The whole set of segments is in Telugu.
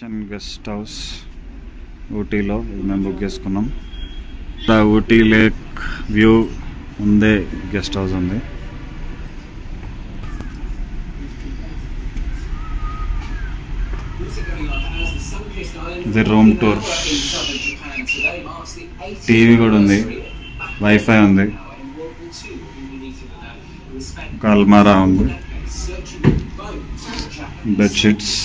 గెస్ట్ హౌస్ ఊటీలో మేము బుక్ చేసుకున్నాం. ఊటీ లేక్ వ్యూ ఉందే గెస్ట్ హౌస్ ఉంది. ఇది రూమ్ టూర్, టీవీ కూడా ఉంది, వైఫై ఉంది, ఒక అల్మారా ఉంది, బెడ్షీట్స్,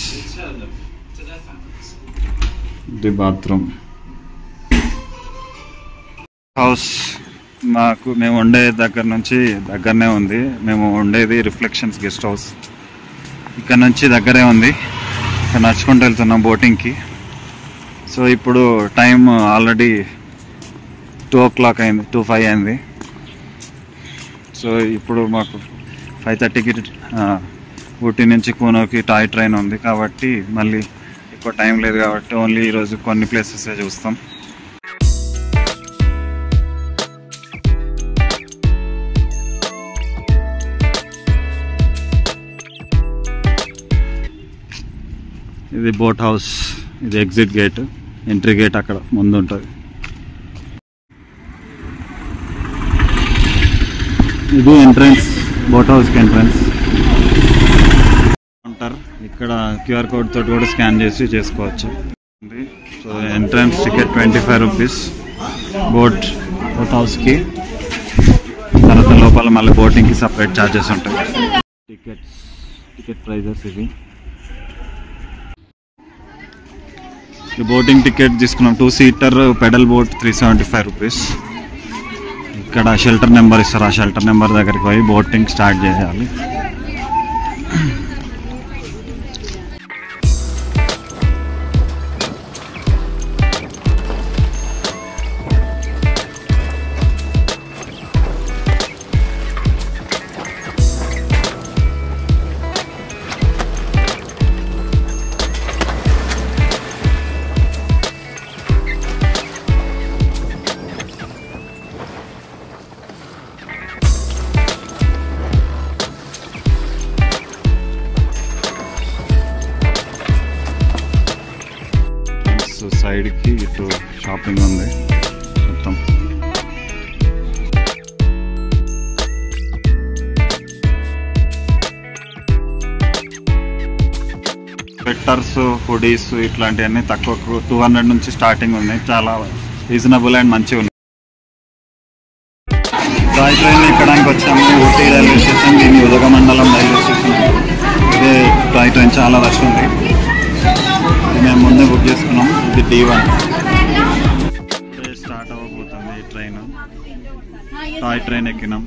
ఇది బాత్రూమ్. హౌస్ మేము ఉండే దగ్గర నుంచి దగ్గరనే ఉంది. మేము ఉండేది రిఫ్లెక్షన్స్ గెస్ట్ హౌస్, ఇక్కడ నుంచి దగ్గరే ఉంది. ఇక్కడ నడుచుకుంటూ వెళ్తున్నాం బోటింగ్కి. సో ఇప్పుడు టైం ఆల్రెడీ 2 o'clock అయింది, 2:05 అయింది. సో ఇప్పుడు మాకు 5:30కి ఊటీ నుంచి కూనోకి టాయ్ ట్రైన్ ఉంది కాబట్టి మళ్ళీ ఎక్కువ టైం లేదు కాబట్టి ఓన్లీ ఈరోజు కొన్ని ప్లేసెస్ చూస్తాం. ఇది బోట్ హౌస్, ఇది ఎగ్జిట్ గేట్, ఎంట్రీ గేట్ అక్కడ ముందు ఉంటుంది. ఇది ఎంట్రన్స్, బోట్ హౌస్కి ఎంట్రన్స్. ఉంటారు ఇక్కడ QR కోడ్ తోటి కూడా స్కాన్ చేసి చేసుకోవచ్చు. So entrance ticket 25 rupees boat హౌస్కి. తర్వాత లోపల మళ్ళీ బోటింగ్కి సపరేట్ ఛార్జెస్ ఉంటాయి. టికెట్ ప్రైజెస్ ఇవి. బోటింగ్ టికెట్ తీసుకున్నాం, 2-seater పెడల్ బోట్ 375 రూపీస్. ఇక్కడ షెల్టర్ నెంబర్ ఇస్తారు, ఆ షెల్టర్ నెంబర్ దగ్గరికి పోయి బోటింగ్ స్టార్ట్ చేయాలి. సైడ్కి ఇటు షాపింగ్ ఉంది మొత్తం. స్వెట్టర్స్, హుడీస్ ఇట్లాంటివన్నీ తక్కువ 200 నుంచి స్టార్టింగ్ ఉన్నాయి. చాలా రీజనబుల్ అండ్ మంచిగా ఉన్నాయి. టాయ్ ట్రైన్ ఎక్కడానికి వచ్చాము ఊటీ రైల్వే స్టేషన్. దీని ఉదగమండలం రైల్వే స్టేషన్. ఇదే టాయ్ ట్రైన్, చాలా రష్ ఉంది. మేము ముందే బుక్ చేసుకున్నాం. ఇది D1 స్టార్ట్ అవ్వబోతుంది ట్రైన్. టాయ్ ట్రైన్ ఎక్కినాం.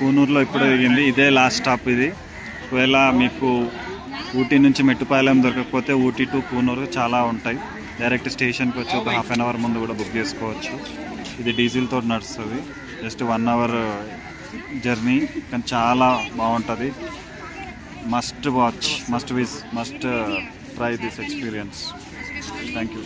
కూనూరులో ఇప్పుడు దిగింది. ఇదే లాస్ట్ స్టాప్ ఇది. ఒకవేళ మీకు ఊటీ నుంచి మెట్టుపాలెం దొరకకపోతే ఊటీ టు కూనూరు చాలా ఉంటాయి. డైరెక్ట్ స్టేషన్కి వచ్చి ఒక హాఫ్ అన్ అవర్ ముందు కూడా బుక్ చేసుకోవచ్చు. ఇది డీజిల్తో నడుస్తుంది. జస్ట్ 1 అవర్ జర్నీ, కానీ చాలా బాగుంటుంది. Must watch, must try this experience. Thank you.